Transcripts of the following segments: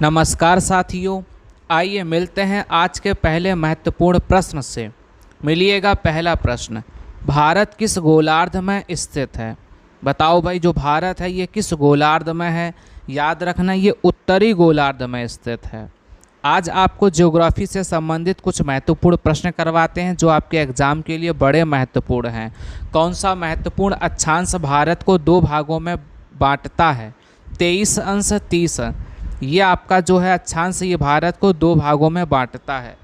नमस्कार साथियों, आइए मिलते हैं आज के पहले महत्वपूर्ण प्रश्न से। मिलिएगा पहला प्रश्न, भारत किस गोलार्ध में स्थित है? बताओ भाई, जो भारत है ये किस गोलार्ध में है? याद रखना, ये उत्तरी गोलार्ध में स्थित है। आज आपको ज्योग्राफी से संबंधित कुछ महत्वपूर्ण प्रश्न करवाते हैं जो आपके एग्जाम के लिए बड़े महत्वपूर्ण हैं। कौन सा महत्वपूर्ण अक्षांश भारत को दो भागों में बांटता है? 23 अंश 30। ये आपका जो है अक्षांश, ये भारत को दो भागों में बांटता है।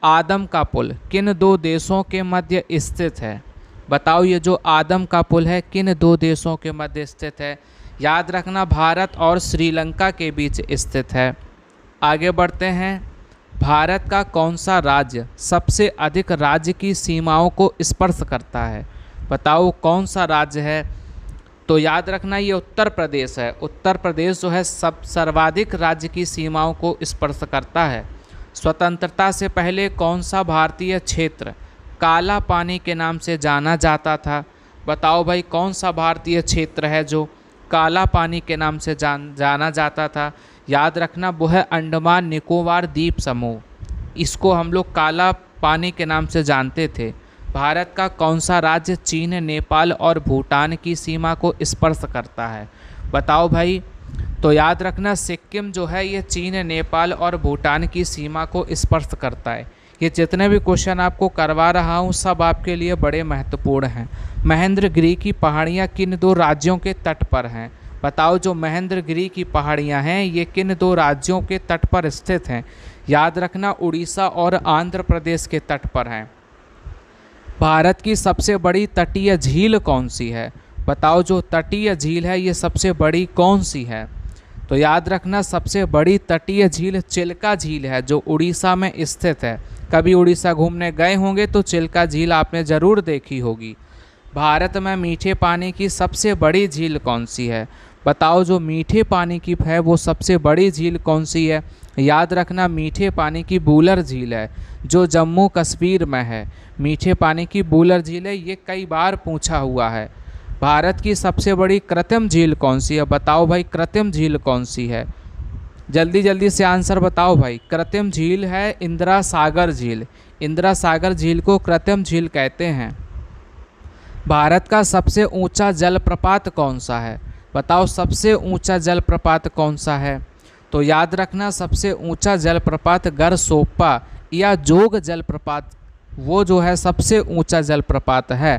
आदम का पुल किन दो देशों के मध्य स्थित है? बताओ, ये जो आदम का पुल है किन दो देशों के मध्य स्थित है? याद रखना, भारत और श्रीलंका के बीच स्थित है। आगे बढ़ते हैं, भारत का कौन सा राज्य सबसे अधिक राज्य की सीमाओं को स्पर्श करता है? बताओ कौन सा राज्य है? तो याद रखना, ये उत्तर प्रदेश है। उत्तर प्रदेश जो है सर्वाधिक राज्य की सीमाओं को स्पर्श करता है। स्वतंत्रता से पहले कौन सा भारतीय क्षेत्र काला पानी के नाम से जाना जाता था? बताओ भाई, कौन सा भारतीय क्षेत्र है जो काला पानी के नाम से जाना जाता था? याद रखना, वो है अंडमान निकोबार द्वीप समूह। इसको हम लोग काला पानी के नाम से जानते थे। भारत का कौन सा राज्य चीन, नेपाल और भूटान की सीमा को स्पर्श करता है? बताओ भाई। तो याद रखना, सिक्किम जो है ये चीन, नेपाल और भूटान की सीमा को स्पर्श करता है। ये जितने भी क्वेश्चन आपको करवा रहा हूँ सब आपके लिए बड़े महत्वपूर्ण हैं। महेंद्रगिरी की पहाड़ियाँ किन दो राज्यों के तट पर हैं? बताओ, जो महेंद्रगिरी की पहाड़ियाँ हैं ये किन दो राज्यों के तट पर स्थित हैं? याद रखना, उड़ीसा और आंध्र प्रदेश के तट पर हैं। भारत की सबसे बड़ी तटीय झील कौन सी है? बताओ, जो तटीय झील है ये सबसे बड़ी कौन सी है? तो याद रखना, सबसे बड़ी तटीय झील चिल्का झील है जो उड़ीसा में स्थित है। कभी उड़ीसा घूमने गए होंगे तो चिल्का झील आपने ज़रूर देखी होगी। भारत में मीठे पानी की सबसे बड़ी झील कौन सी है? बताओ, जो मीठे पानी की है वो सबसे बड़ी झील कौन सी है? याद रखना, मीठे पानी की बूलर झील है जो जम्मू कश्मीर में है। मीठे पानी की बूलर झील है, ये कई बार पूछा हुआ है। भारत की सबसे बड़ी कृत्रिम झील कौन सी है? बताओ भाई, कृत्रिम झील कौन सी है? जल्दी जल्दी से आंसर बताओ भाई। कृत्रिम झील है इंदिरा सागर झील। इंदिरा सागर झील को कृत्रिम झील कहते हैं। भारत का सबसे ऊंचा जलप्रपात कौन सा है? बताओ, सबसे ऊंचा जलप्रपात कौन सा है? तो याद रखना, सबसे ऊंचा जलप्रपात गरसोप्पा या जोग जलप्रपात, वो जो है सबसे ऊंचा जलप्रपात है।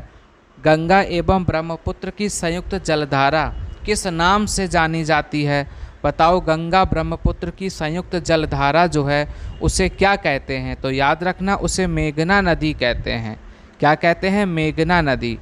गंगा एवं ब्रह्मपुत्र की संयुक्त जलधारा किस नाम से जानी जाती है? बताओ, गंगा ब्रह्मपुत्र की संयुक्त जलधारा जो है उसे क्या कहते हैं? तो याद रखना, उसे मेघना नदी कहते हैं। क्या कहते हैं? मेघना नदी।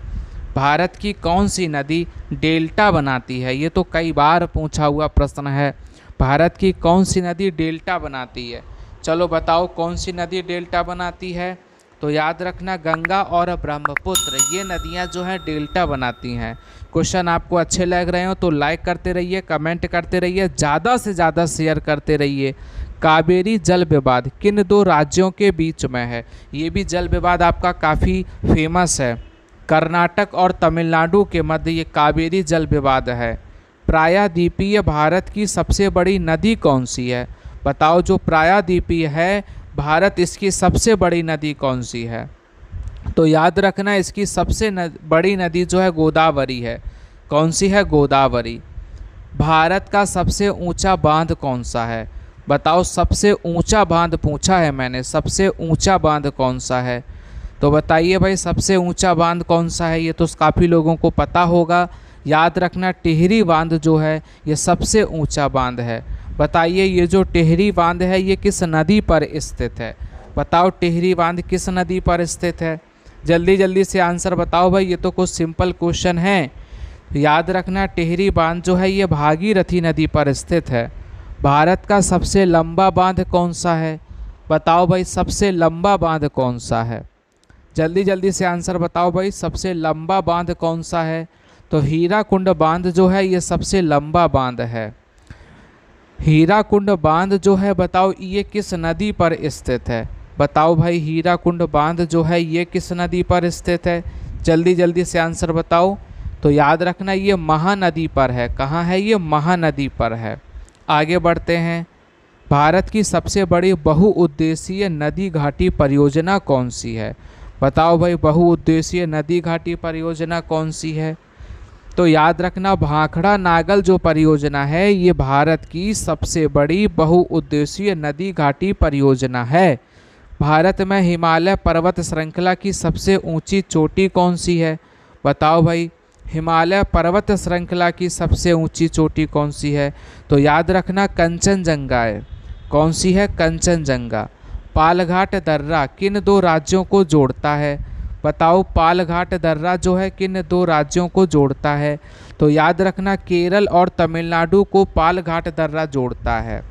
भारत की कौन सी नदी डेल्टा बनाती है? ये तो कई बार पूछा हुआ प्रश्न है। भारत की कौन सी नदी डेल्टा बनाती है? चलो बताओ, कौन सी नदी डेल्टा बनाती है? तो याद रखना, गंगा और ब्रह्मपुत्र ये नदियां जो हैं डेल्टा बनाती हैं। क्वेश्चन आपको अच्छे लग रहे हो तो लाइक करते रहिए, कमेंट करते रहिए, ज़्यादा से ज़्यादा शेयर करते रहिए। कावेरी जल विवाद किन दो राज्यों के बीच में है? ये भी जल विवाद आपका काफ़ी फेमस है। कर्नाटक और तमिलनाडु के मध्य ये कावेरी जल विवाद है। प्रायद्वीपीय भारत की सबसे बड़ी नदी कौन सी है? बताओ, जो प्रायद्वीपीय है भारत, इसकी सबसे बड़ी नदी कौन सी है? तो याद रखना, इसकी सबसे बड़ी नदी जो है गोदावरी है। कौन सी है? गोदावरी। भारत का सबसे ऊंचा बांध कौन सा है? बताओ, सबसे ऊंचा बांध पूछा है मैंने, सबसे ऊंचा बांध कौन सा है? तो बताइए भाई, सबसे ऊंचा बांध कौन सा है? ये तो काफ़ी लोगों को पता होगा। याद रखना, टिहरी बांध जो है ये सबसे ऊंचा बांध है। बताइए, ये जो टिहरी बांध है ये किस नदी पर स्थित है? बताओ, टिहरी बांध किस नदी पर स्थित है? जल्दी जल्दी से आंसर बताओ भाई, ये तो कुछ सिंपल क्वेश्चन है। याद रखना, टिहरी बांध जो है ये भागीरथी नदी पर स्थित है। भारत का सबसे लंबा बांध कौन सा है? बताओ भाई, सबसे लंबा बांध कौन सा है? जल्दी जल्दी से आंसर बताओ भाई, सबसे लंबा बांध कौन सा है? तो हीराकुंड बांध जो है ये सबसे लंबा बांध है। हीराकुंड बांध जो है, बताओ ये किस नदी पर स्थित है? बताओ भाई, हीराकुंड बांध जो है ये किस नदी पर स्थित है? जल्दी जल्दी से आंसर बताओ। तो याद रखना, ये महानदी पर है। कहाँ है? ये महानदी पर है। आगे बढ़ते हैं। भारत की सबसे बड़ी बहुउद्देशीय नदी घाटी परियोजना कौन सी है? बताओ भाई, बहुउद्देशीय नदी घाटी परियोजना कौन सी है? तो याद रखना, भाखड़ा नागल जो परियोजना है ये भारत की सबसे बड़ी बहुउद्देशीय नदी घाटी परियोजना है। भारत में हिमालय पर्वत श्रृंखला की सबसे ऊंची चोटी कौन सी है? बताओ भाई, हिमालय पर्वत श्रृंखला की सबसे ऊंची चोटी कौन सी है? तो याद रखना, कंचनजंगा है। कौन सी है? कंचनजंगा। पालघाट दर्रा किन दो राज्यों को जोड़ता है? बताओ, पालघाट दर्रा जो है किन दो राज्यों को जोड़ता है? तो याद रखना, केरल और तमिलनाडु को पालघाट दर्रा जोड़ता है।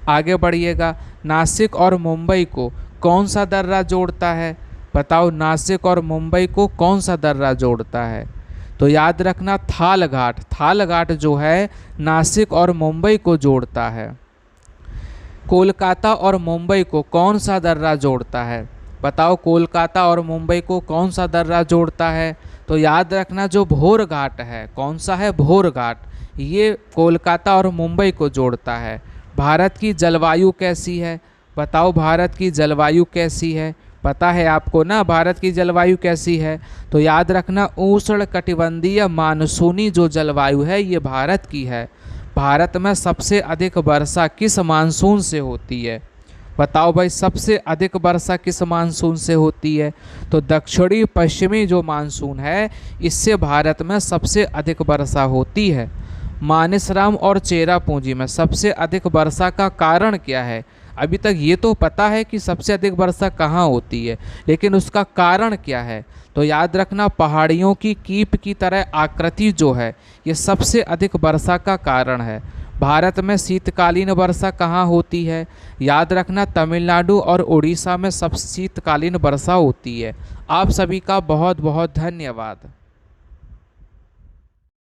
आगे बढ़िएगा, नासिक और मुंबई को कौन सा दर्रा जोड़ता है? बताओ, नासिक और मुंबई को कौन सा दर्रा जोड़ता है? तो याद रखना, थालघाट। थालघाट जो है नासिक और मुंबई को जोड़ता है। कोलकाता और मुंबई को कौन सा दर्रा जोड़ता है? बताओ, कोलकाता और मुंबई को कौन सा दर्रा जोड़ता है? तो याद रखना, जो भोर घाट है। कौन सा है? भोर घाट। ये कोलकाता और मुंबई को जोड़ता है। भारत की जलवायु कैसी है? बताओ, भारत की जलवायु कैसी है? पता है आपको ना भारत की जलवायु कैसी है? तो याद रखना, उष्ण कटिबंधीय मानसूनी जो जलवायु है ये भारत की है। भारत में सबसे अधिक वर्षा किस मानसून से होती है? बताओ भाई, सबसे अधिक वर्षा किस मानसून से होती है? तो दक्षिणी पश्चिमी जो मानसून है इससे भारत में सबसे अधिक वर्षा होती है। मानसराम और चेरापूंजी में सबसे अधिक वर्षा का कारण क्या है? अभी तक ये तो पता है कि सबसे अधिक वर्षा कहाँ होती है, लेकिन उसका कारण क्या है? तो याद रखना, पहाड़ियों की कीप की तरह आकृति जो है ये सबसे अधिक वर्षा का कारण है। भारत में शीतकालीन वर्षा कहाँ होती है? याद रखना, तमिलनाडु और उड़ीसा में सब शीतकालीन वर्षा होती है। आप सभी का बहुत बहुत धन्यवाद।